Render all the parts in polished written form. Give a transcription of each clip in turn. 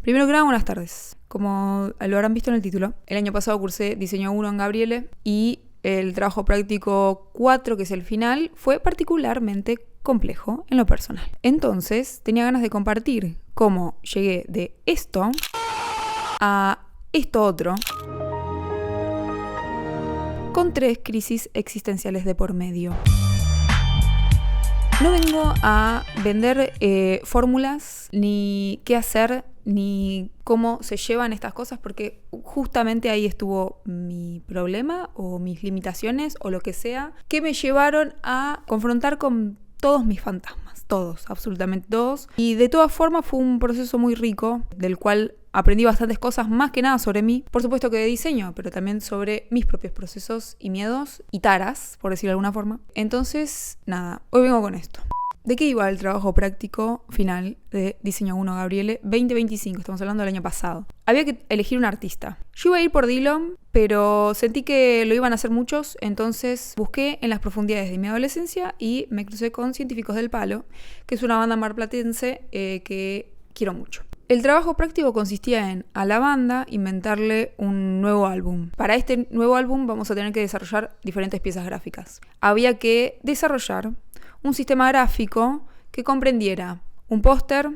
Primero que nada, buenas tardes. Como lo habrán visto en el título, el año pasado cursé Diseño 1 en Gabriele y el trabajo práctico 4, que es el final, fue particularmente complejo en lo personal. Entonces, tenía ganas de compartir cómo llegué de esto a esto otro, con 3 crisis existenciales de por medio. No vengo a vender fórmulas, ni qué hacer, ni cómo se llevan estas cosas, porque justamente ahí estuvo mi problema o mis limitaciones o lo que sea, que me llevaron a confrontar con todos mis fantasmas, todos, absolutamente todos. Y de todas formas fue un proceso muy rico, del cual aprendí bastantes cosas, más que nada sobre mí, por supuesto que de diseño, pero también sobre mis propios procesos y miedos y taras, por decirlo de alguna forma. Entonces, nada, hoy vengo con esto. ¿De qué iba el trabajo práctico final de Diseño 1 Gabriele 2025? Estamos hablando del año pasado. Había que elegir un artista. Yo iba a ir por Dillom, pero sentí que lo iban a hacer muchos, entonces busqué en las profundidades de mi adolescencia y me crucé con Científicos del Palo, que es una banda marplatense que quiero mucho. El trabajo práctico consistía en, a la banda, inventarle un nuevo álbum. Para este nuevo álbum vamos a tener que desarrollar diferentes piezas gráficas. Había que desarrollar un sistema gráfico que comprendiera un póster,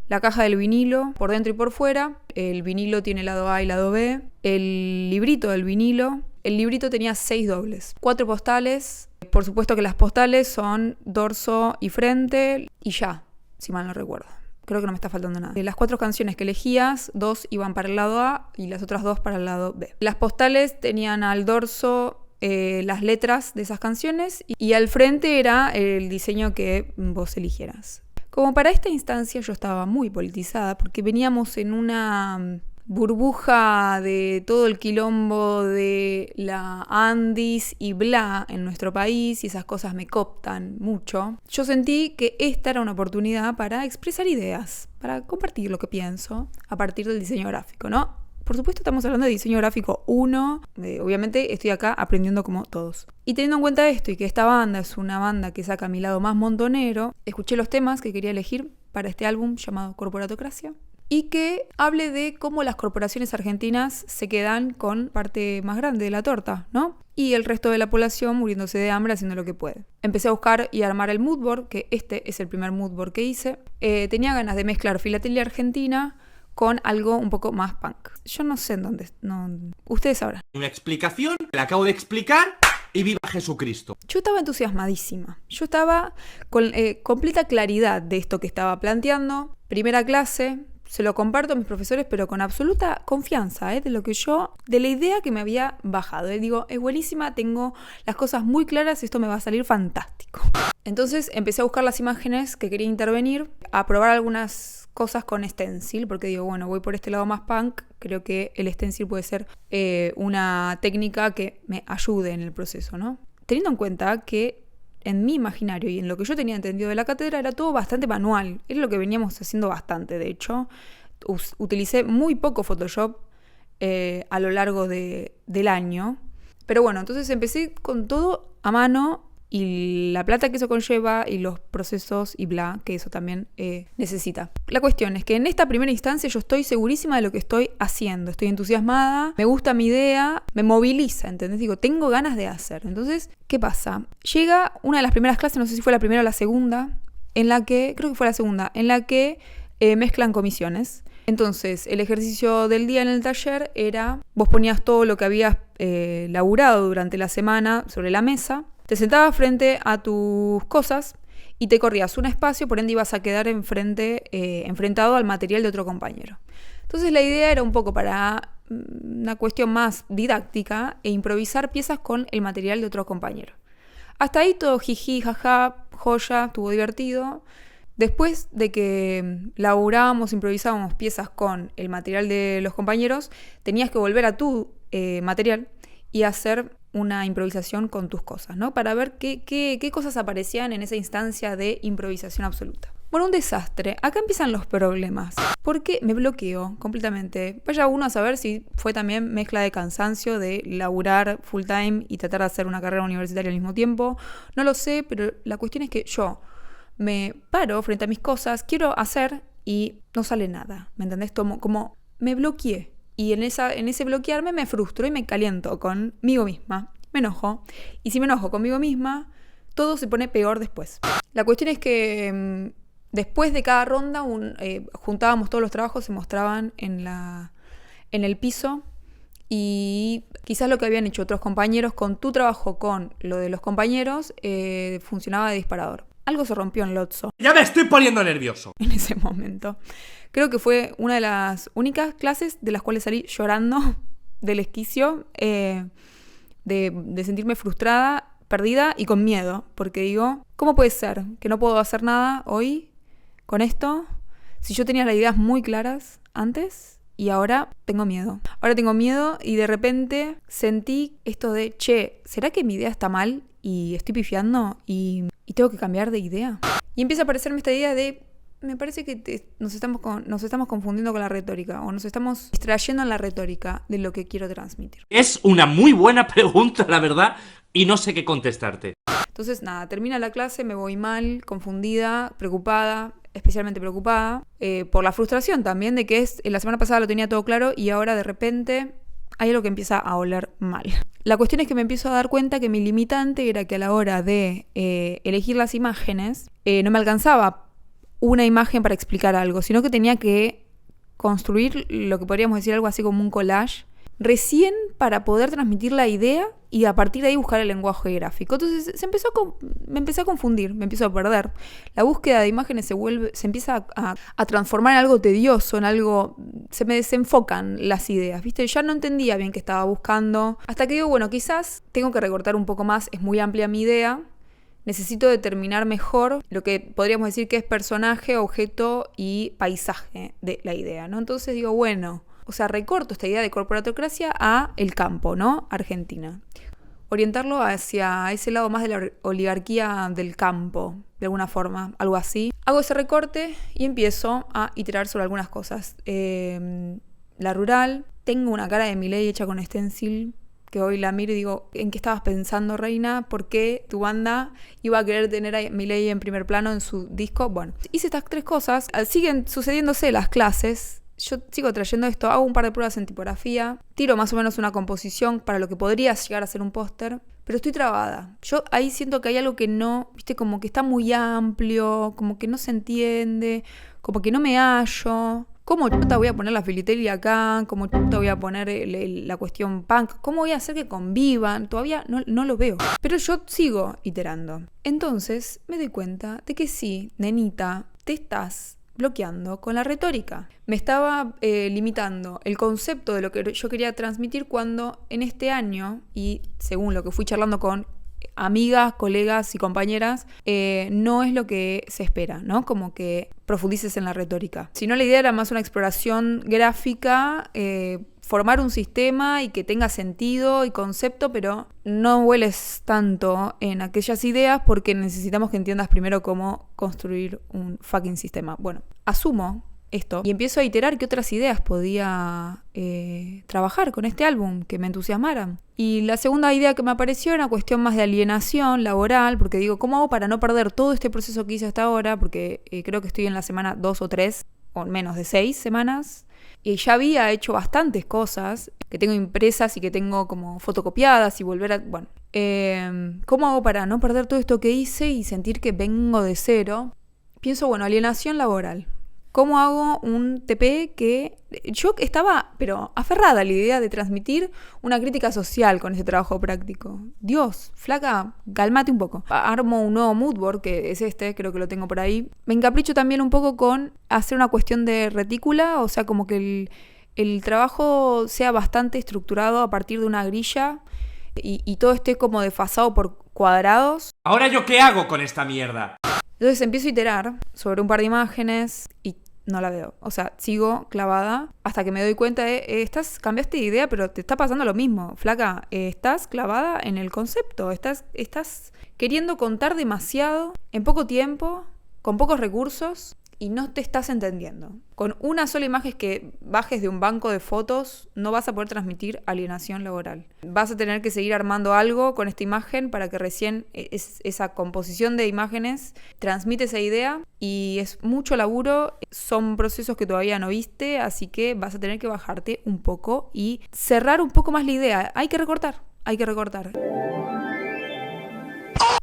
la caja del vinilo por dentro y por fuera. El vinilo tiene lado A y lado B. El librito del vinilo. El librito tenía 6 dobles. 4 postales. Por supuesto que las postales son dorso y frente y ya, si mal no recuerdo. Creo que no me está faltando nada. De las 4 canciones que elegías, 2 iban para el lado A y las otras 2 para el lado B. Las postales tenían al dorso las letras de esas canciones y al frente era el diseño que vos eligieras. Como para esta instancia yo estaba muy politizada porque veníamos en una burbuja de todo el quilombo de la Andis y bla en nuestro país y esas cosas me cooptan mucho. Yo sentí que esta era una oportunidad para expresar ideas, para compartir lo que pienso a partir del diseño gráfico, ¿no? Por supuesto estamos hablando de diseño gráfico 1, obviamente estoy acá aprendiendo como todos. Y teniendo en cuenta esto y que esta banda es una banda que saca a mi lado más montonero, escuché los temas que quería elegir para este álbum llamado Corporatocracia y que hable de cómo las corporaciones argentinas se quedan con parte más grande de la torta, ¿no? Y el resto de la población muriéndose de hambre haciendo lo que puede. Empecé a buscar y a armar el moodboard, que este es el primer moodboard que hice. Tenía ganas de mezclar filatelia argentina con algo un poco más punk. Yo no sé en dónde, no, ustedes sabrán. Una explicación, la acabo de explicar y viva Jesucristo. Yo estaba entusiasmadísima. Yo estaba con completa claridad de esto que estaba planteando. Primera clase, se lo comparto a mis profesores, pero con absoluta confianza, de la idea que me había bajado. Digo, es buenísima, tengo las cosas muy claras, esto me va a salir fantástico. Entonces empecé a buscar las imágenes que quería intervenir, a probar algunas cosas con stencil, porque digo, bueno, voy por este lado más punk, creo que el stencil puede ser una técnica que me ayude en el proceso, ¿no? Teniendo en cuenta que en mi imaginario y en lo que yo tenía entendido de la cátedra era todo bastante manual, es lo que veníamos haciendo bastante, de hecho, utilicé muy poco Photoshop a lo largo del año, pero bueno, entonces empecé con todo a mano y la plata que eso conlleva y los procesos y bla, que eso también necesita. La cuestión es que en esta primera instancia yo estoy segurísima de lo que estoy haciendo. Estoy entusiasmada, me gusta mi idea, me moviliza, ¿entendés? Digo, tengo ganas de hacer. Entonces, ¿qué pasa? Llega una de las primeras clases, no sé si fue la primera o la segunda, creo que fue la segunda, en la que mezclan comisiones. Entonces, el ejercicio del día en el taller era, vos ponías todo lo que habías laburado durante la semana sobre la mesa, te sentabas frente a tus cosas y te corrías un espacio, por ende ibas a quedar enfrentado al material de otro compañero. Entonces la idea era un poco para una cuestión más didáctica e improvisar piezas con el material de otro compañero. Hasta ahí todo jiji, jaja, joya, estuvo divertido. Después de que laburábamos, improvisábamos piezas con el material de los compañeros, tenías que volver a tu material y hacer una improvisación con tus cosas, ¿no? Para ver qué cosas aparecían en esa instancia de improvisación absoluta. Bueno, un desastre. Acá empiezan los problemas. Porque me bloqueo completamente. Vaya uno a saber si fue también mezcla de cansancio, de laburar full time y tratar de hacer una carrera universitaria al mismo tiempo. No lo sé, pero la cuestión es que yo me paro frente a mis cosas, quiero hacer y no sale nada, ¿me entendés? Como me bloqueé. Y en ese bloquearme me frustro y me caliento conmigo misma. Me enojo. Y si me enojo conmigo misma, todo se pone peor después. La cuestión es que después de cada ronda juntábamos todos los trabajos, se mostraban en el piso. Y quizás lo que habían hecho otros compañeros con tu trabajo, con lo de los compañeros, funcionaba de disparador. Algo se rompió en Lotso. Ya me estoy poniendo nervioso. En ese momento. Creo que fue una de las únicas clases de las cuales salí llorando del esquicio, de sentirme frustrada, perdida y con miedo. Porque digo, ¿cómo puede ser que no puedo hacer nada hoy con esto si yo tenía las ideas muy claras antes? Y ahora tengo miedo. Ahora tengo miedo y de repente sentí esto de, ¿será que mi idea está mal y estoy pifiando y tengo que cambiar de idea? Y empieza a aparecerme esta idea de, me parece que nos estamos confundiendo con la retórica o nos estamos distrayendo en la retórica de lo que quiero transmitir. Es una muy buena pregunta, la verdad, y no sé qué contestarte. Entonces, nada, termina la clase, me voy mal, confundida, preocupada, especialmente preocupada, por la frustración también de que la semana pasada lo tenía todo claro y ahora de repente hay algo que empieza a oler mal. La cuestión es que me empiezo a dar cuenta que mi limitante era que a la hora de elegir las imágenes, no me alcanzaba una imagen para explicar algo, sino que tenía que construir lo que podríamos decir algo así como un collage, recién para poder transmitir la idea y a partir de ahí buscar el lenguaje gráfico. Entonces me empecé a confundir, me empiezo a perder. La búsqueda de imágenes se empieza a transformar en algo tedioso, en algo... Se me desenfocan las ideas, ¿viste? Ya no entendía bien qué estaba buscando. Hasta que digo, bueno, quizás tengo que recortar un poco más, es muy amplia mi idea. Necesito determinar mejor lo que podríamos decir que es personaje, objeto y paisaje de la idea, ¿no? Entonces digo, bueno... O sea, recorto esta idea de corporatocracia a el campo, ¿no? Argentina. Orientarlo hacia ese lado más de la oligarquía del campo, de alguna forma, algo así. Hago ese recorte y empiezo a iterar sobre algunas cosas. La rural, tengo una cara de Milei hecha con stencil, que hoy la miro y digo, ¿en qué estabas pensando, reina? ¿Por qué tu banda iba a querer tener a Milei en primer plano en su disco? Bueno, hice estas 3 cosas. Siguen sucediéndose las clases. Yo sigo trayendo esto, hago un par de pruebas en tipografía, tiro más o menos una composición para lo que podría llegar a ser un póster, pero estoy trabada. Yo ahí siento que hay algo que no, viste, como que está muy amplio, como que no se entiende, como que no me hallo. ¿Cómo chuta voy a poner la filitería acá? ¿Cómo chuta voy a poner la cuestión punk? ¿Cómo voy a hacer que convivan? Todavía no lo veo. Pero yo sigo iterando. Entonces me doy cuenta de que sí, nenita, te estás bloqueando con la retórica. Me estaba limitando el concepto de lo que yo quería transmitir cuando en este año, y según lo que fui charlando con amigas, colegas y compañeras, no es lo que se espera, ¿no? Como que profundices en la retórica. Si no, la idea era más una exploración gráfica, formar un sistema y que tenga sentido y concepto, pero no vueles tanto en aquellas ideas porque necesitamos que entiendas primero cómo construir un fucking sistema. Bueno, asumo esto y empiezo a iterar qué otras ideas podía trabajar con este álbum que me entusiasmaran. Y la segunda idea que me apareció era una cuestión más de alienación laboral, porque digo, ¿cómo hago para no perder todo este proceso que hice hasta ahora? Porque creo que estoy en la semana 2 o 3, o menos de 6 semanas. Y ya había hecho bastantes cosas que tengo impresas y que tengo como fotocopiadas y volver a... Bueno, ¿cómo hago para no perder todo esto que hice y sentir que vengo de cero? Pienso, bueno, alienación laboral. ¿Cómo hago un TP que... Yo estaba, pero aferrada a la idea de transmitir una crítica social con este trabajo práctico. Dios, flaca, cálmate un poco. Armo un nuevo moodboard, que es creo que lo tengo por ahí. Me encapricho también un poco con hacer una cuestión de retícula, o sea, como que el trabajo sea bastante estructurado a partir de una grilla y todo esté como desfasado por cuadrados. ¿Ahora yo qué hago con esta mierda? Entonces empiezo a iterar sobre un par de imágenes y no la veo. O sea, sigo clavada hasta que me doy cuenta de, cambiaste de idea, pero te está pasando lo mismo. Flaca, estás clavada en el concepto. Estás queriendo contar demasiado en poco tiempo, con pocos recursos y no te estás entendiendo. Con una sola imagen que bajes de un banco de fotos no vas a poder transmitir alienación laboral. Vas a tener que seguir armando algo con esta imagen para que recién esa composición de imágenes transmite esa idea, y es mucho laburo, son procesos que todavía no viste, así que vas a tener que bajarte un poco y cerrar un poco más la idea. Hay que recortar.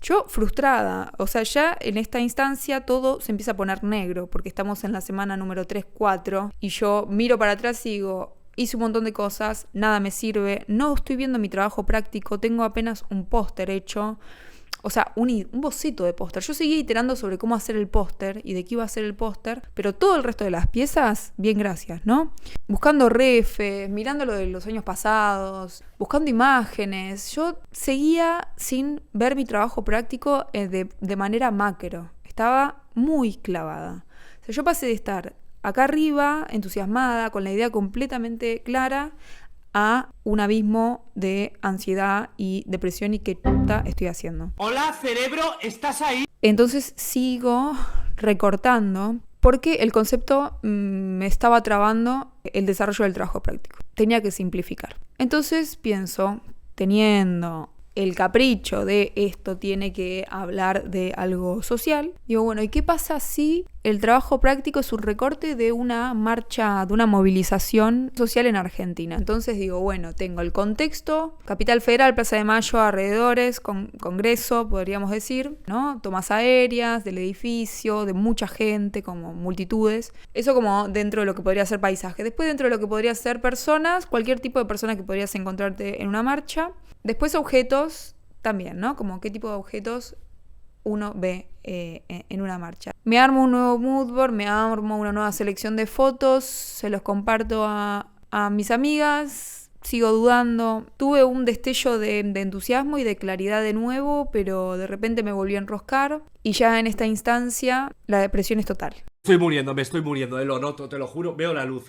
Yo frustrada, o sea, ya en esta instancia todo se empieza a poner negro, porque estamos en la semana número 3, 4, y yo miro para atrás y digo, hice un montón de cosas, nada me sirve, no estoy viendo mi trabajo práctico, tengo apenas un póster hecho, o sea, un boceto de póster. Yo seguía iterando sobre cómo hacer el póster y de qué iba a ser el póster, pero todo el resto de las piezas, bien gracias, ¿no? Buscando refes, mirando lo de los años pasados, buscando imágenes. Yo seguía sin ver mi trabajo práctico de manera macro. Estaba muy clavada. O sea, yo pasé de estar acá arriba, entusiasmada, con la idea completamente clara, a un abismo de ansiedad y depresión y qué puta estoy haciendo. Hola, cerebro, ¿estás ahí? Entonces sigo recortando porque el concepto me estaba trabando el desarrollo del trabajo práctico. Tenía que simplificar. Entonces pienso, teniendo el capricho de esto tiene que hablar de algo social, digo, bueno, ¿y qué pasa si el trabajo práctico es un recorte de una marcha, de una movilización social en Argentina? Entonces digo, bueno, tengo el contexto, Capital Federal, Plaza de Mayo, alrededores, Congreso, podríamos decir, ¿no? Tomas aéreas del edificio, de mucha gente, como multitudes. Eso como dentro de lo que podría ser paisaje. Después dentro de lo que podría ser personas, cualquier tipo de persona que podrías encontrarte en una marcha. Después objetos también, ¿no? Como qué tipo de objetos uno ve en una marcha. Me armo un nuevo moodboard, me armo una nueva selección de fotos, se los comparto a mis amigas, sigo dudando. Tuve un destello de entusiasmo y de claridad de nuevo, pero de repente me volví a enroscar y ya en esta instancia la depresión es total. Me estoy muriendo, lo noto, te lo juro, veo la luz,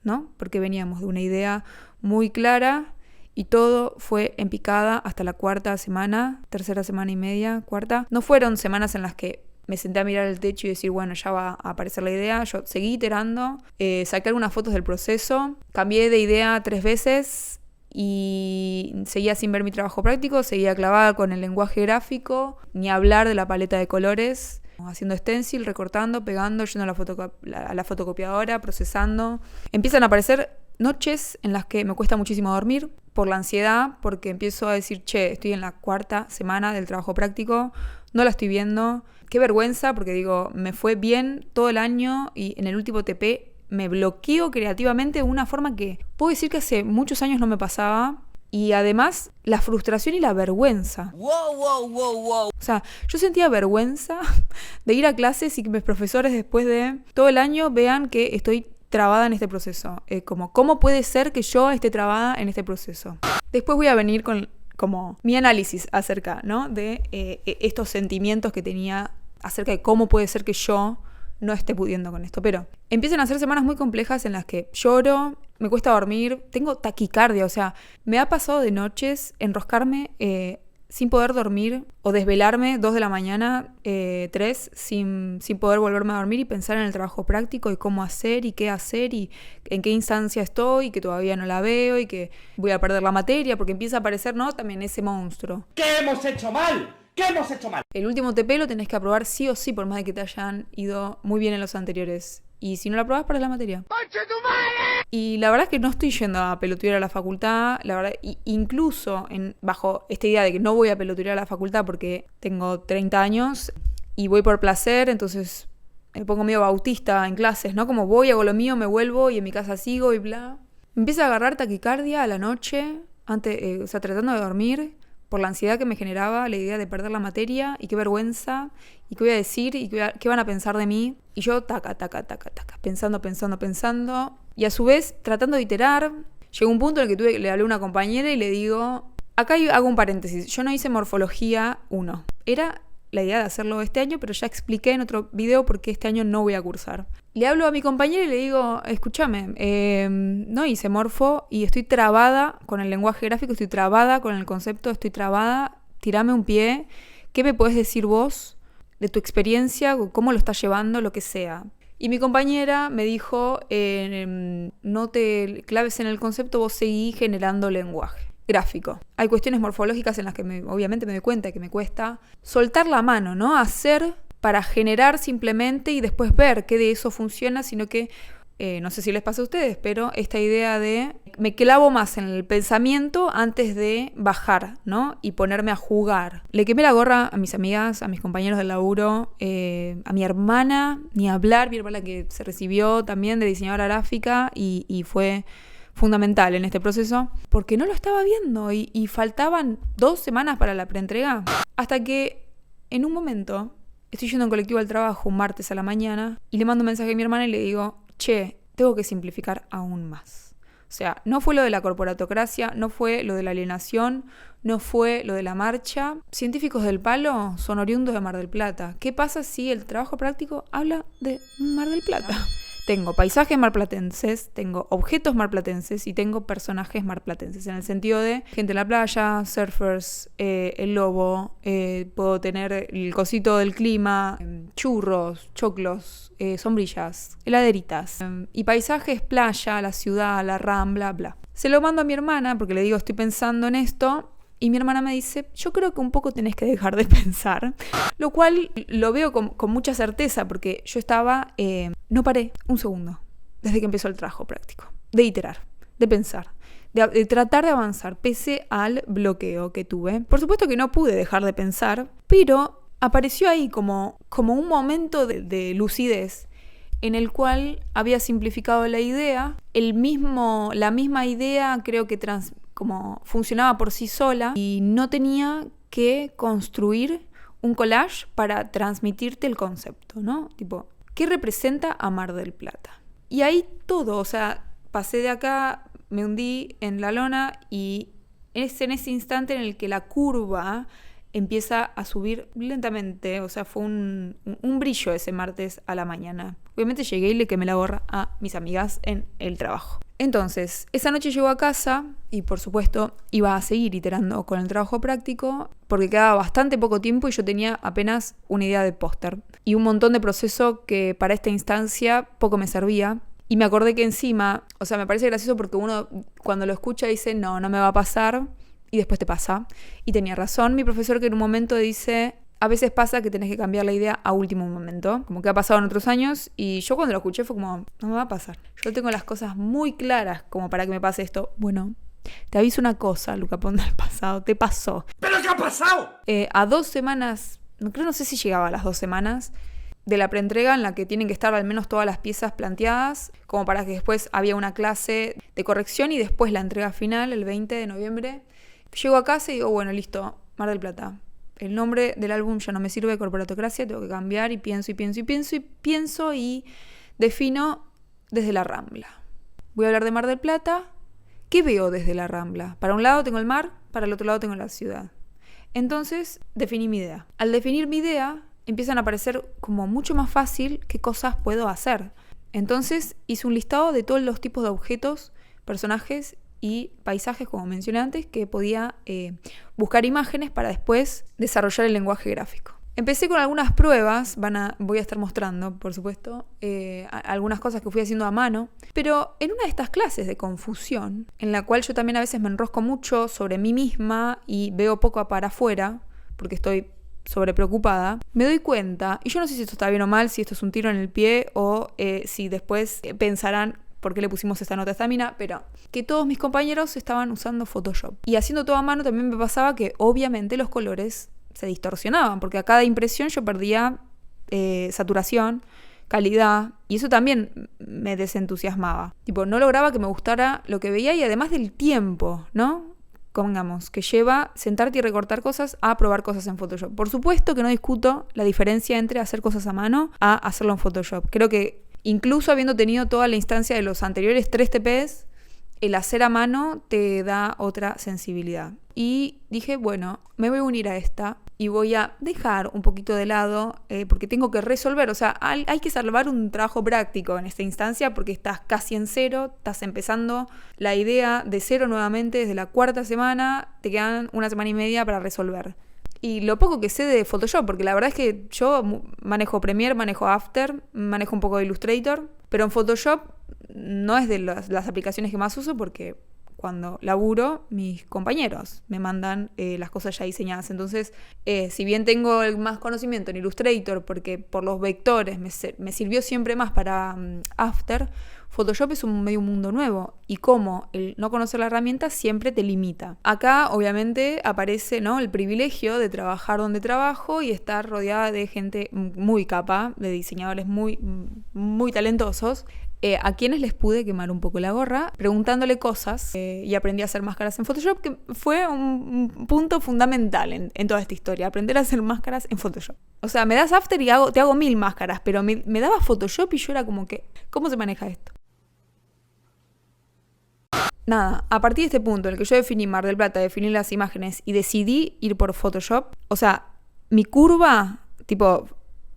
¿no? Porque veníamos de una idea muy clara y todo fue en picada hasta la cuarta semana, tercera semana y media, cuarta. No fueron semanas en las que me senté a mirar el techo y decir, bueno, ya va a aparecer la idea. Yo seguí iterando, saqué algunas fotos del proceso, cambié de idea 3 veces y seguía sin ver mi trabajo práctico, seguía clavada con el lenguaje gráfico, ni hablar de la paleta de colores, haciendo stencil, recortando, pegando, yendo a la fotocopiadora, procesando. Empiezan a aparecer noches en las que me cuesta muchísimo dormir por la ansiedad, porque empiezo a decir, estoy en la cuarta semana del trabajo práctico, no la estoy viendo, qué vergüenza, porque digo, me fue bien todo el año y en el último TP me bloqueo creativamente de una forma que puedo decir que hace muchos años no me pasaba. Y además, la frustración y la vergüenza. Wow. O sea, yo sentía vergüenza de ir a clases y que mis profesores después de todo el año vean que estoy trabada en este proceso. ¿Cómo puede ser que yo esté trabada en este proceso? Después voy a venir con como mi análisis acerca, ¿no? de estos sentimientos que tenía acerca de cómo puede ser que yo no esté pudiendo con esto. Pero empiezan a ser semanas muy complejas en las que lloro, me cuesta dormir, tengo taquicardia, o sea, me ha pasado de noches enroscarme sin poder dormir o desvelarme 2 de la mañana, 3, sin poder volverme a dormir y pensar en el trabajo práctico y cómo hacer y qué hacer y en qué instancia estoy y que todavía no la veo y que voy a perder la materia porque empieza a aparecer, ¿no? También ese monstruo. ¿Qué hemos hecho mal? ¿Qué hemos hecho mal? El último TP lo tenés que aprobar sí o sí, por más de que te hayan ido muy bien en los anteriores. Y si no lo aprobás, perdés la materia. ¡Concha tu madre! Y la verdad es que no estoy yendo a pelotudear a la facultad. La verdad, incluso bajo esta idea de que no voy a pelotudear a la facultad porque tengo 30 años y voy por placer, entonces me pongo medio bautista en clases, ¿no? Como voy, hago lo mío, me vuelvo y en mi casa sigo y bla. Me empieza a agarrar taquicardia a la noche, tratando de dormir, por la ansiedad que me generaba la idea de perder la materia y qué vergüenza y qué voy a decir y qué van a pensar de mí. Y yo taca, pensando y a su vez tratando de iterar. Llegó un punto en el que le hablé a una compañera y le digo, acá hago un paréntesis, yo no hice morfología 1, era la idea de hacerlo este año, pero ya expliqué en otro video por qué este año no voy a cursar. Le hablo a mi compañera y le digo, escúchame, no hice morfo y estoy trabada con el lenguaje gráfico, estoy trabada con el concepto, estoy trabada, tirame un pie, ¿Qué me podés decir vos de tu experiencia, cómo lo estás llevando, lo que sea? Y mi compañera me dijo, no te claves en el concepto, vos seguí generando lenguaje gráfico. Hay cuestiones morfológicas en las que obviamente me doy cuenta que me cuesta soltar la mano, ¿no? Hacer para generar simplemente y después ver qué de eso funciona, sino que, no sé si les pasa a ustedes, pero esta idea de me clavo más en el pensamiento antes de bajar, ¿no? Y ponerme a jugar. Le quemé la gorra a mis amigas, a mis compañeros del laburo, a mi hermana, ni hablar, mi hermana que se recibió también de diseñadora gráfica y fue fundamental en este proceso, porque no lo estaba viendo y faltaban 2 semanas para la preentrega, hasta que en un momento estoy yendo en colectivo al trabajo un martes a la mañana y le mando un mensaje a mi hermana y le digo, che, tengo que simplificar aún más. O sea, no fue lo de la corporatocracia, no fue lo de la alienación, no fue lo de la marcha. Científicos del palo son oriundos de Mar del Plata. ¿Qué pasa si el trabajo práctico habla de Mar del Plata? Tengo paisajes marplatenses, tengo objetos marplatenses y tengo personajes marplatenses, en el sentido de gente en la playa, surfers, el lobo, puedo tener el cosito del clima, churros, choclos, sombrillas, heladeritas, y paisajes, playa, la ciudad, la rambla, bla. Se lo mando a mi hermana porque le digo, estoy pensando en esto. Y mi hermana me dice, yo creo que un poco tenés que dejar de pensar. Lo cual lo veo con mucha certeza porque yo estaba, no paré un segundo desde que empezó el trabajo práctico. De iterar, de pensar, de tratar de avanzar pese al bloqueo que tuve. Por supuesto que no pude dejar de pensar, pero apareció ahí como un momento de lucidez en el cual había simplificado la idea. La misma idea creo que como funcionaba por sí sola y no tenía que construir un collage para transmitirte el concepto, ¿no? Tipo, ¿qué representa a Mar del Plata? Y ahí todo, o sea, pasé de acá, me hundí en la lona y es en ese instante en el que la curva empieza a subir lentamente, o sea, fue un brillo ese martes a la mañana. Obviamente llegué y le quemé la gorra a mis amigas en el trabajo. Entonces, esa noche llego a casa y por supuesto iba a seguir iterando con el trabajo práctico porque quedaba bastante poco tiempo y yo tenía apenas una idea de póster y un montón de proceso que para esta instancia poco me servía. Y me acordé que encima, o sea, me parece gracioso porque uno cuando lo escucha dice, no me va a pasar y después te pasa. Y tenía razón mi profesor que en un momento dice, a veces pasa que tenés que cambiar la idea a último momento, como que ha pasado en otros años, y yo cuando lo escuché fue como, no me va a pasar. Yo tengo las cosas muy claras como para que me pase esto. Bueno, te aviso una cosa, Luca Ponda del pasado, te pasó. ¿Pero qué ha pasado? A 2 semanas, no sé si llegaba a las 2 semanas, de la preentrega en la que tienen que estar al menos todas las piezas planteadas, como para que después había una clase de corrección y después la entrega final, el 20 de noviembre. Llego a casa y digo, bueno, listo, Mar del Plata. El nombre del álbum ya no me sirve, Corporatocracia, tengo que cambiar y pienso y defino desde la Rambla. Voy a hablar de Mar del Plata. ¿Qué veo desde la Rambla? Para un lado tengo el mar, para el otro lado tengo la ciudad. Entonces definí mi idea. Al definir mi idea, empiezan a aparecer como mucho más fácil qué cosas puedo hacer. Entonces hice un listado de todos los tipos de objetos, personajes y paisajes, como mencioné antes, que podía buscar imágenes para después desarrollar el lenguaje gráfico. Empecé con algunas pruebas, voy a estar mostrando, por supuesto, algunas cosas que fui haciendo a mano, pero en una de estas clases de confusión, en la cual yo también a veces me enrosco mucho sobre mí misma y veo poco para afuera, porque estoy sobrepreocupada, me doy cuenta, y yo no sé si esto está bien o mal, si esto es un tiro en el pie o si después pensarán por qué le pusimos esta nota a esta mina, pero que todos mis compañeros estaban usando Photoshop. Y haciendo todo a mano también me pasaba que obviamente los colores se distorsionaban, porque a cada impresión yo perdía saturación, calidad, y eso también me desentusiasmaba. Tipo, no lograba que me gustara lo que veía y además del tiempo, ¿no? Pongamos, que lleva sentarte y recortar cosas a probar cosas en Photoshop. Por supuesto que no discuto la diferencia entre hacer cosas a mano a hacerlo en Photoshop. Creo que incluso habiendo tenido toda la instancia de los anteriores 3 TPs, el hacer a mano te da otra sensibilidad. Y dije, bueno, me voy a unir a esta y voy a dejar un poquito de lado porque tengo que resolver. O sea, hay que salvar un trabajo práctico en esta instancia porque estás casi en cero, estás empezando la idea de cero nuevamente desde la 4ª semana, te quedan 1 semana y media para resolver. y lo poco que sé de Photoshop, porque la verdad es que yo manejo Premiere, manejo After, manejo un poco de Illustrator, pero en Photoshop no es de las aplicaciones que más uso porque cuando laburo, mis compañeros me mandan las cosas ya diseñadas. Entonces, si bien tengo más conocimiento en Illustrator, porque por los vectores me sirvió siempre más para After, Photoshop es un medio mundo nuevo. Y como el no conocer la herramienta siempre te limita. Acá, obviamente, aparece, ¿no?, el privilegio de trabajar donde trabajo y estar rodeada de gente muy capa, de diseñadores muy, muy talentosos, a quienes les pude quemar un poco la gorra preguntándole cosas y aprendí a hacer máscaras en Photoshop, que fue un punto fundamental en toda esta historia, aprender a hacer máscaras en Photoshop. O sea, me das After y te hago 1000 máscaras, pero me daba Photoshop y yo era como que, ¿cómo se maneja esto? Nada, a partir de este punto en el que yo definí Mar del Plata, definí las imágenes y decidí ir por Photoshop, o sea, mi curva, tipo,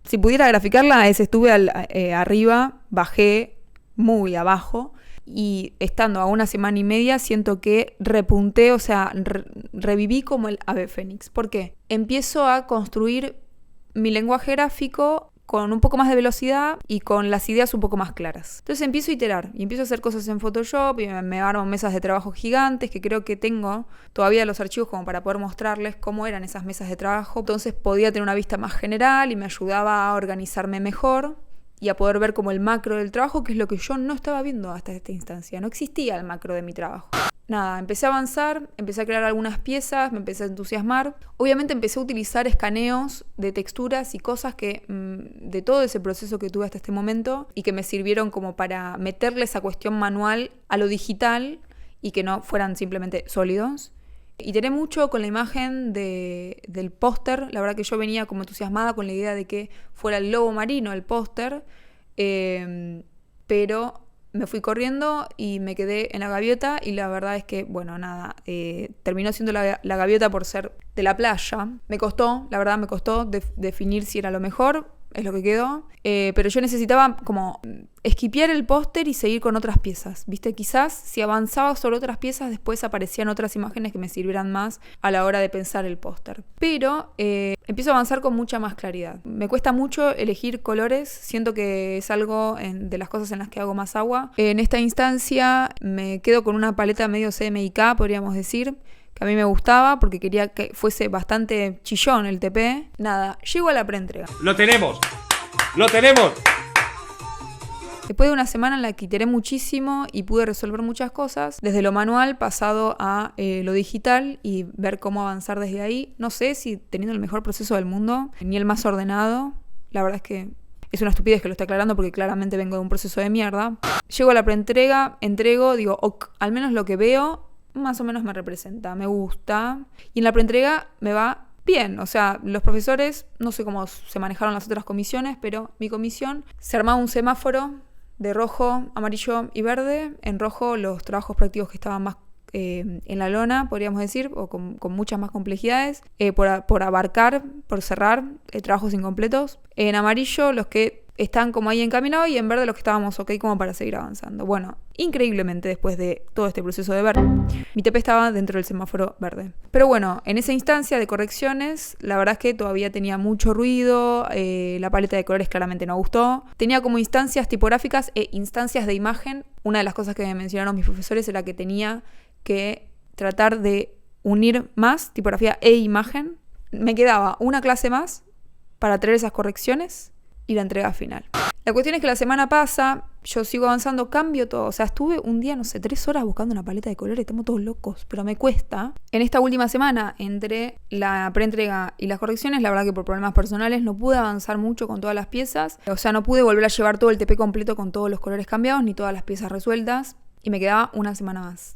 si pudiera graficarla, estuve arriba, bajé muy abajo y estando a una semana y media siento que repunté, o sea, reviví como el ave fénix. ¿Por qué? Empiezo a construir mi lenguaje gráfico con un poco más de velocidad y con las ideas un poco más claras. Entonces empiezo a iterar y empiezo a hacer cosas en Photoshop y me armo mesas de trabajo gigantes que creo que tengo todavía los archivos como para poder mostrarles cómo eran esas mesas de trabajo. Entonces podía tener una vista más general y me ayudaba a organizarme mejor y a poder ver como el macro del trabajo, que es lo que yo no estaba viendo hasta esta instancia. No existía el macro de mi trabajo. Nada, empecé a avanzar, empecé a crear algunas piezas, me empecé a entusiasmar. Obviamente empecé a utilizar escaneos de texturas y cosas que de todo ese proceso que tuve hasta este momento y que me sirvieron como para meterle esa cuestión manual a lo digital y que no fueran simplemente sólidos. Iteré mucho con la imagen del póster. La verdad que yo venía como entusiasmada con la idea de que fuera el lobo marino el póster, pero me fui corriendo y me quedé en la gaviota y la verdad es que, bueno, nada, terminó siendo la gaviota por ser de la playa. Me costó, la verdad me costó definir si era lo mejor, es lo que quedó, pero yo necesitaba como esquipear el póster y seguir con otras piezas, ¿viste? Quizás si avanzaba sobre otras piezas después aparecían otras imágenes que me sirvieran más a la hora de pensar el póster. Pero empiezo a avanzar con mucha más claridad. Me cuesta mucho elegir colores, siento que es algo de las cosas en las que hago más agua. En esta instancia me quedo con una paleta medio CMYK, podríamos decir, que a mí me gustaba porque quería que fuese bastante chillón el TP. Nada, llego a la preentrega. ¡Lo tenemos! ¡Lo tenemos! Después de una semana en la que iteré muchísimo y pude resolver muchas cosas, desde lo manual pasado a lo digital y ver cómo avanzar desde ahí. No sé si teniendo el mejor proceso del mundo, ni el más ordenado. La verdad es que es una estupidez que lo esté aclarando porque claramente vengo de un proceso de mierda. Llego a la preentrega, entrego, digo, ok, al menos lo que veo más o menos me representa, me gusta. Y en la preentrega me va bien, o sea, los profesores, no sé cómo se manejaron las otras comisiones, pero mi comisión se armaba un semáforo de rojo, amarillo y verde. En rojo los trabajos prácticos que estaban más en la lona, podríamos decir, o con muchas más complejidades, por abarcar, por cerrar, trabajos incompletos. En amarillo los que están como ahí encaminados y en verde los que estábamos ok como para seguir avanzando. Bueno, increíblemente después de todo este proceso de ver, mi TP estaba dentro del semáforo verde. Pero bueno, en esa instancia de correcciones, la verdad es que todavía tenía mucho ruido, la paleta de colores claramente no gustó. Tenía como instancias tipográficas e instancias de imagen. Una de las cosas que me mencionaron mis profesores era que tenía que tratar de unir más tipografía e imagen. Me quedaba una clase más para traer esas correcciones y la entrega final. La cuestión es que la semana pasa, yo sigo avanzando, cambio todo. O sea, estuve un día, no sé, 3 horas buscando una paleta de colores, estamos todos locos, pero me cuesta. En esta última semana, entre la preentrega y las correcciones, la verdad que por problemas personales no pude avanzar mucho con todas las piezas. O sea, no pude volver a llevar todo el TP completo con todos los colores cambiados, ni todas las piezas resueltas, y me quedaba una semana más.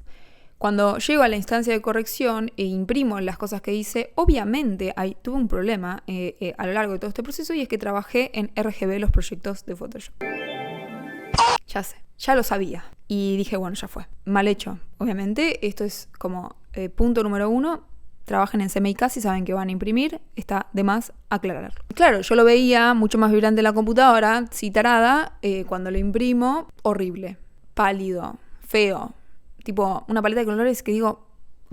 Cuando llego a la instancia de corrección e imprimo las cosas que hice, obviamente tuve un problema a lo largo de todo este proceso y es que trabajé en RGB los proyectos de Photoshop. Ya sé, ya lo sabía. Y dije, bueno, ya fue. Mal hecho, obviamente. Esto es como punto número 1. Trabajen en CMYK si saben que van a imprimir. Está de más aclararlo. Claro, yo lo veía mucho más vibrante en la computadora, citarada. Cuando lo imprimo, horrible. Pálido, feo. Tipo, una paleta de colores que digo,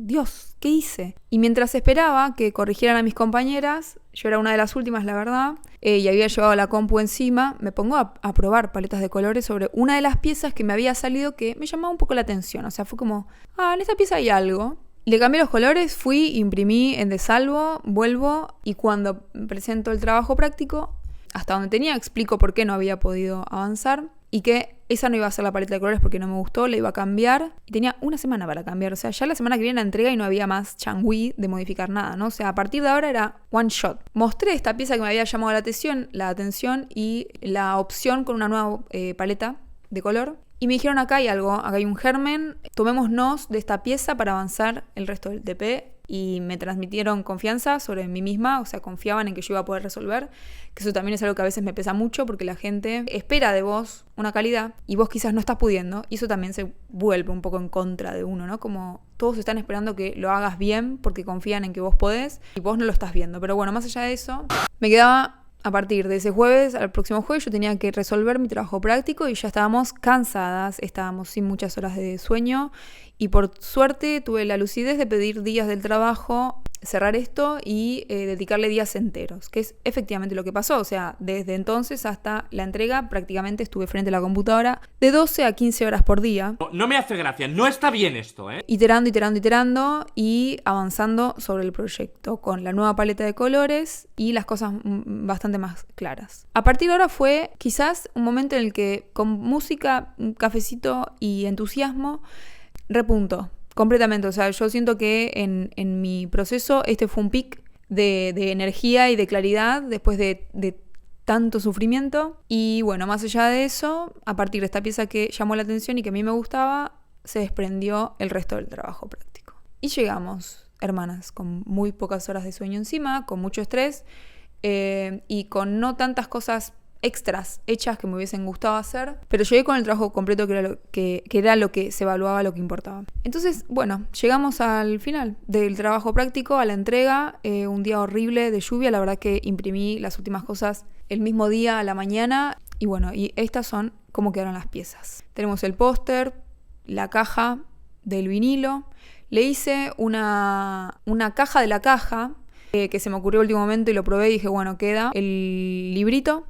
Dios, ¿qué hice? Y mientras esperaba que corrigieran a mis compañeras, yo era una de las últimas, la verdad, y había llevado la compu encima, me pongo a probar paletas de colores sobre una de las piezas que me había salido que me llamaba un poco la atención. O sea, fue como, en esta pieza hay algo. Le cambié los colores, fui, imprimí en Desalvo, vuelvo y cuando presento el trabajo práctico, hasta donde tenía, explico por qué no había podido avanzar y que esa no iba a ser la paleta de colores porque no me gustó, la iba a cambiar. Y tenía una semana para cambiar, o sea, ya la semana que viene la entrega y no había más changüí de modificar nada, ¿no? O sea, a partir de ahora era one shot. Mostré esta pieza que me había llamado la atención y la opción con una nueva paleta de color. Y me dijeron, acá hay algo, acá hay un germen, tomémonos de esta pieza para avanzar el resto del TP. Y me transmitieron confianza sobre mí misma, o sea, confiaban en que yo iba a poder resolver, que eso también es algo que a veces me pesa mucho porque la gente espera de vos una calidad y vos quizás no estás pudiendo, y eso también se vuelve un poco en contra de uno, ¿no? Como todos están esperando que lo hagas bien porque confían en que vos podés y vos no lo estás viendo. Pero bueno, más allá de eso, me quedaba... A partir de ese jueves, al próximo jueves, yo tenía que resolver mi trabajo práctico y ya estábamos cansadas, estábamos sin muchas horas de sueño y por suerte tuve la lucidez de pedir días del trabajo, cerrar esto y dedicarle días enteros, que es efectivamente lo que pasó. O sea, desde entonces hasta la entrega prácticamente estuve frente a la computadora de 12 a 15 horas por día. No me hace gracia, no está bien esto, ¿eh? Iterando y avanzando sobre el proyecto con la nueva paleta de colores y las cosas bastante más claras. A partir de ahora fue quizás un momento en el que con música, un cafecito y entusiasmo repunto completamente. O sea, yo siento que en mi proceso este fue un pic de energía y de claridad después de tanto sufrimiento. Y bueno, más allá de eso, a partir de esta pieza que llamó la atención y que a mí me gustaba, se desprendió el resto del trabajo práctico. Y llegamos, hermanas, con muy pocas horas de sueño encima, con mucho estrés y con no tantas cosas extras hechas que me hubiesen gustado hacer, pero llegué con el trabajo completo que era lo que se evaluaba, lo que importaba. Entonces, bueno, llegamos al final del trabajo práctico, a la entrega, un día horrible de lluvia, la verdad que imprimí las últimas cosas el mismo día a la mañana y bueno, y estas son cómo quedaron las piezas. Tenemos el póster, la caja del vinilo, le hice una caja de la caja que se me ocurrió al último momento y lo probé y dije, bueno, queda el librito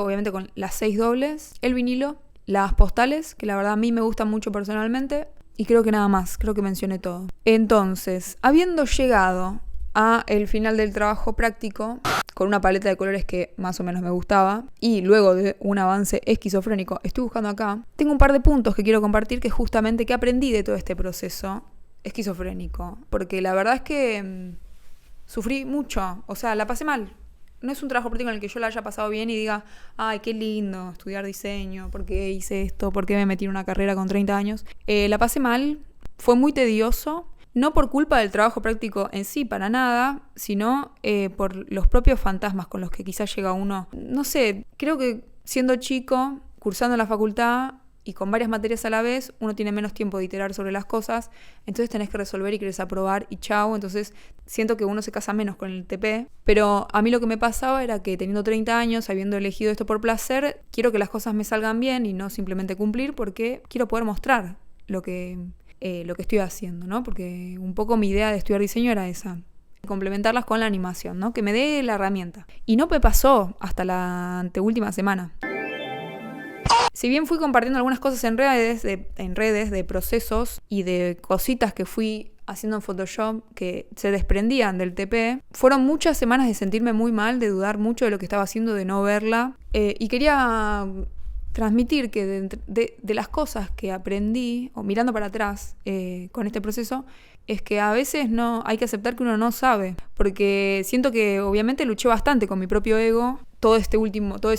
obviamente con las 6 dobles, el vinilo, las postales, que la verdad a mí me gustan mucho personalmente, y creo que nada más, creo que mencioné todo. Entonces, habiendo llegado a el final del trabajo práctico, con una paleta de colores que más o menos me gustaba, y luego de un avance esquizofrénico, estoy buscando acá, tengo un par de puntos que quiero compartir que justamente que aprendí de todo este proceso esquizofrénico, porque la verdad es que sufrí mucho, o sea, la pasé mal. No es un trabajo práctico en el que yo la haya pasado bien y diga, ay, qué lindo estudiar diseño, ¿por qué hice esto? ¿Por qué me metí en una carrera con 30 años? La pasé mal, fue muy tedioso, no por culpa del trabajo práctico en sí, para nada, sino por los propios fantasmas con los que quizás llega uno. No sé, creo que siendo chico, cursando la facultad y con varias materias a la vez, uno tiene menos tiempo de iterar sobre las cosas, entonces tenés que resolver y querés aprobar y chau, entonces siento que uno se casa menos con el TP, pero a mí lo que me pasaba era que teniendo 30 años, habiendo elegido esto por placer, quiero que las cosas me salgan bien y no simplemente cumplir porque quiero poder mostrar lo que estoy haciendo, ¿no? Porque un poco mi idea de estudiar diseño era esa, complementarlas con la animación, ¿no? Que me dé la herramienta. Y no me pasó hasta la anteúltima semana. Si bien fui compartiendo algunas cosas en redes de procesos y de cositas que fui haciendo en Photoshop que se desprendían del TP, fueron muchas semanas de sentirme muy mal, de dudar mucho de lo que estaba haciendo, de no verla. Y quería transmitir que de las cosas que aprendí, o mirando para atrás con este proceso, es que a veces no hay que aceptar que uno no sabe. Porque siento que obviamente luché bastante con mi propio ego todo ese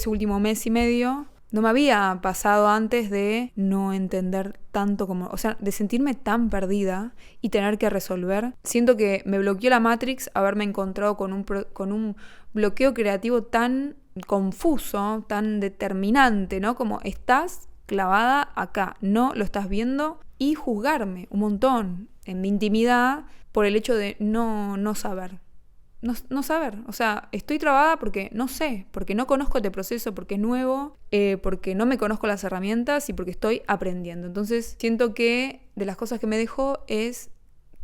último mes y medio. No me había pasado antes de no entender tanto como... O sea, de sentirme tan perdida y tener que resolver. Siento que me bloqueó la Matrix haberme encontrado con un bloqueo creativo tan confuso, tan determinante, ¿no? Como estás clavada acá, no lo estás viendo, y juzgarme un montón en mi intimidad por el hecho de no saber. No saber, o sea, estoy trabada porque no sé, porque no conozco este proceso, porque es nuevo, porque no me conozco las herramientas y porque estoy aprendiendo. Entonces siento que de las cosas que me dejó es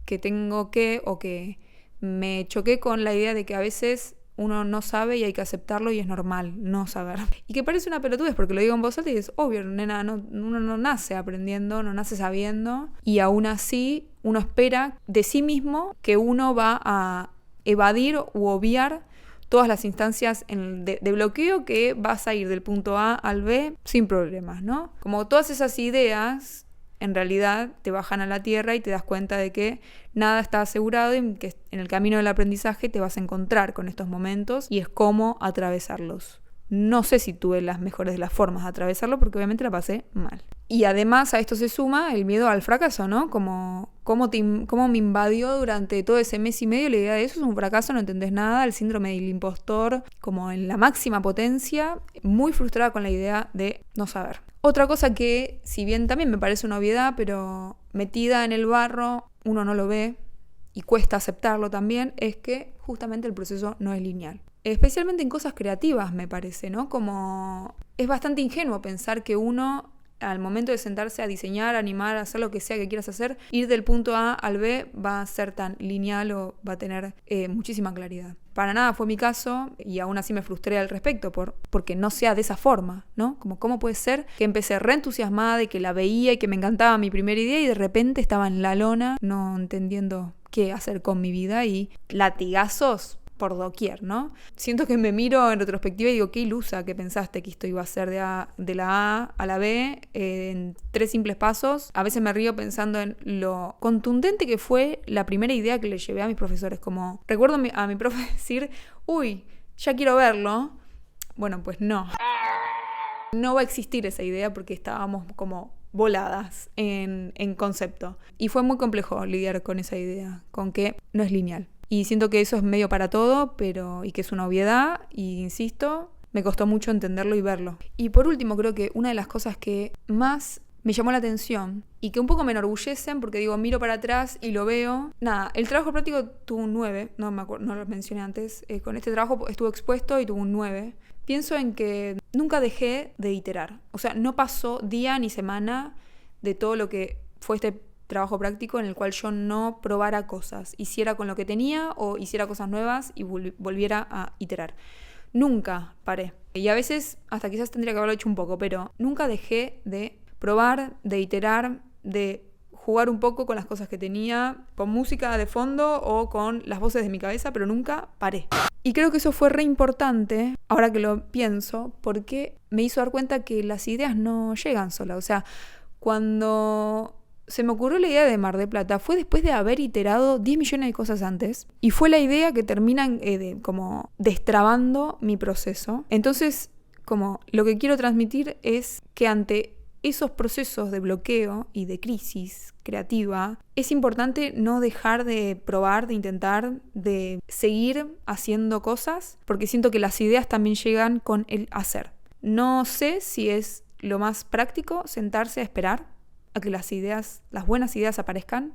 que tengo que, o que me choqué con la idea de que a veces uno no sabe y hay que aceptarlo y es normal no saber. Y que parece una pelotudez porque lo digo en voz alta y es obvio, nena, uno no nace aprendiendo, no nace sabiendo, y aún así uno espera de sí mismo que uno va a evadir u obviar todas las instancias de bloqueo, que vas a ir del punto A al B sin problemas, ¿no? Como todas esas ideas en realidad te bajan a la tierra y te das cuenta de que nada está asegurado y que en el camino del aprendizaje te vas a encontrar con estos momentos y es cómo atravesarlos. No sé si tuve las mejores de las formas de atravesarlo porque obviamente la pasé mal. Y además a esto se suma el miedo al fracaso, ¿no? Cómo me invadió durante todo ese mes y medio la idea de eso es un fracaso, no entendés nada, el síndrome del impostor como en la máxima potencia, muy frustrada con la idea de no saber. Otra cosa que, si bien también me parece una obviedad, pero metida en el barro, uno no lo ve y cuesta aceptarlo también, es que justamente el proceso no es lineal. Especialmente en cosas creativas, me parece, ¿no? Como es bastante ingenuo pensar que uno, al momento de sentarse a diseñar, animar, hacer lo que sea que quieras hacer, ir del punto A al B va a ser tan lineal o va a tener muchísima claridad. Para nada fue mi caso y aún así me frustré al respecto porque no sea de esa forma, ¿no? Como cómo puede ser que empecé reentusiasmada y que la veía y que me encantaba mi primera idea y de repente estaba en la lona no entendiendo qué hacer con mi vida y latigazos por doquier, ¿no? Siento que me miro en retrospectiva y digo, qué ilusa que pensaste que esto iba a ser de la A a la B en 3 simples pasos. A veces me río pensando en lo contundente que fue la primera idea que le llevé a mis profesores. Como recuerdo a mi profe decir, uy, ya quiero verlo. Bueno, pues no. No va a existir esa idea porque estábamos como voladas en concepto. Y fue muy complejo lidiar con esa idea, con que no es lineal. Y siento que eso es medio para todo, y que es una obviedad, y insisto, me costó mucho entenderlo y verlo. Y por último, creo que una de las cosas que más me llamó la atención y que un poco me enorgullecen, porque digo, miro para atrás y lo veo. Nada, el trabajo práctico tuvo un 9, no me acuerdo, no lo mencioné antes. Con este trabajo estuve expuesto y tuvo un 9. Pienso en que nunca dejé de iterar. O sea, no pasó día ni semana de todo lo que fue este trabajo práctico en el cual yo no probara cosas, hiciera con lo que tenía o hiciera cosas nuevas y volviera a iterar. Nunca paré. Y a veces hasta quizás tendría que haberlo hecho un poco, pero nunca dejé de probar, de iterar, de jugar un poco con las cosas que tenía, con música de fondo o con las voces de mi cabeza, pero nunca paré. Y creo que eso fue re importante, ahora que lo pienso, porque me hizo dar cuenta que las ideas no llegan solas. O sea, cuando se me ocurrió la idea de Mar del Plata fue después de haber iterado 10 millones de cosas antes y fue la idea que termina como destrabando mi proceso. Entonces, como lo que quiero transmitir es que ante esos procesos de bloqueo y de crisis creativa, es importante no dejar de probar, de intentar, de seguir haciendo cosas, porque siento que las ideas también llegan con el hacer. No sé si es lo más práctico sentarse a esperar a que las buenas ideas aparezcan.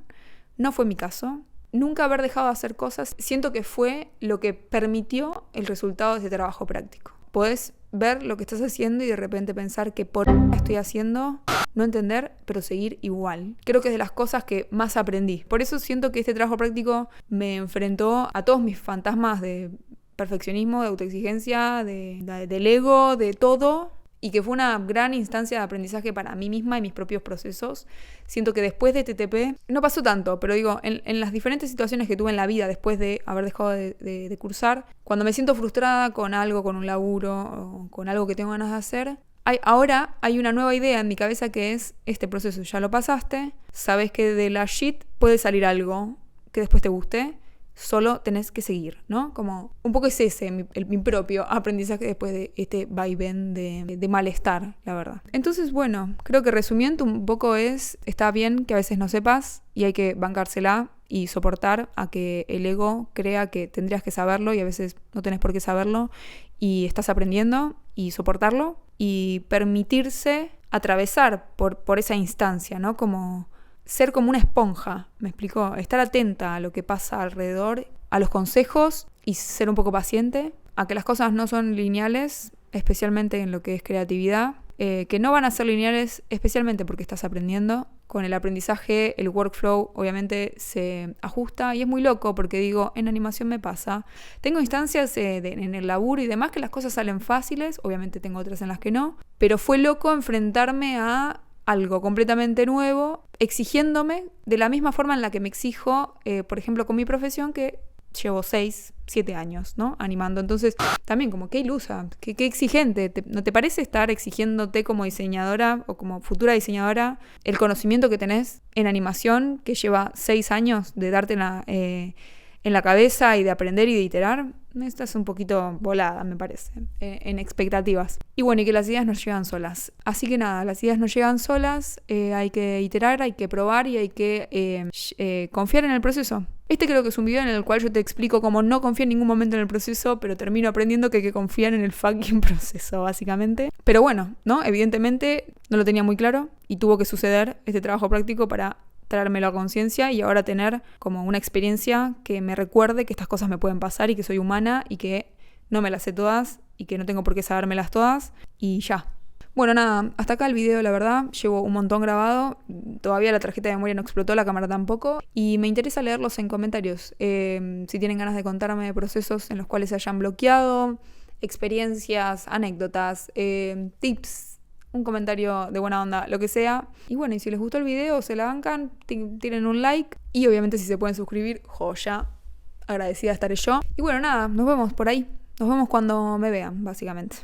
No fue mi caso. Nunca haber dejado de hacer cosas, siento que fue lo que permitió el resultado de ese trabajo práctico. Podés ver lo que estás haciendo y de repente pensar que por estoy haciendo, no entender, pero seguir igual. Creo que es de las cosas que más aprendí. Por eso siento que este trabajo práctico me enfrentó a todos mis fantasmas de perfeccionismo, de autoexigencia, del ego, de todo. Y que fue una gran instancia de aprendizaje para mí misma y mis propios procesos. Siento que después de TTP, no pasó tanto, pero digo, en las diferentes situaciones que tuve en la vida después de haber dejado de cursar, cuando me siento frustrada con algo, con un laburo, o con algo que tengo ganas de hacer, ahora hay una nueva idea en mi cabeza que es, este proceso ya lo pasaste, sabes que de la shit puede salir algo que después te guste, solo tenés que seguir, ¿no? Como un poco es ese mi propio aprendizaje después de este vaivén de malestar, la verdad. Entonces, bueno, creo que resumiendo un poco está bien que a veces no sepas y hay que bancársela y soportar a que el ego crea que tendrías que saberlo y a veces no tenés por qué saberlo y estás aprendiendo y soportarlo y permitirse atravesar por esa instancia, ¿no? Como ser como una esponja, ¿me explicó? Estar atenta a lo que pasa alrededor, a los consejos y ser un poco paciente, a que las cosas no son lineales, especialmente en lo que es creatividad, que no van a ser lineales, especialmente porque estás aprendiendo. Con el aprendizaje, el workflow obviamente se ajusta y es muy loco porque digo, en animación me pasa. Tengo instancias en el laburo y demás que las cosas salen fáciles, obviamente tengo otras en las que no, pero fue loco enfrentarme a algo completamente nuevo, exigiéndome de la misma forma en la que me exijo, por ejemplo, con mi profesión, que llevo 6, 7 años, ¿no? Animando. Entonces, también como qué ilusa, qué exigente. ¿No te parece estar exigiéndote como diseñadora o como futura diseñadora el conocimiento que tenés en animación, que lleva 6 años de darte en la cabeza y de aprender y de iterar? Estás un poquito volada, me parece, en expectativas. Y bueno, y que las ideas no llegan solas. Así que nada, las ideas no llegan solas, hay que iterar, hay que probar y hay que confiar en el proceso. Este creo que es un video en el cual yo te explico cómo no confiar en ningún momento en el proceso, pero termino aprendiendo que hay que confiar en el fucking proceso, básicamente. Pero bueno, ¿no? Evidentemente no lo tenía muy claro y tuvo que suceder este trabajo práctico para traérmelo a conciencia y ahora tener como una experiencia que me recuerde que estas cosas me pueden pasar y que soy humana y que no me las sé todas y que no tengo por qué sabérmelas todas y ya. Bueno, nada, hasta acá el video, la verdad. Llevo un montón grabado. Todavía la tarjeta de memoria no explotó, la cámara tampoco. Y me interesa leerlos en comentarios. Si tienen ganas de contarme de procesos en los cuales se hayan bloqueado, experiencias, anécdotas, tips, un comentario de buena onda, lo que sea. Y bueno, y si les gustó el video, se la bancan, tienen un like. Y obviamente si se pueden suscribir, joya. Agradecida estaré yo. Y bueno, nada, nos vemos por ahí. Nos vemos cuando me vean, básicamente.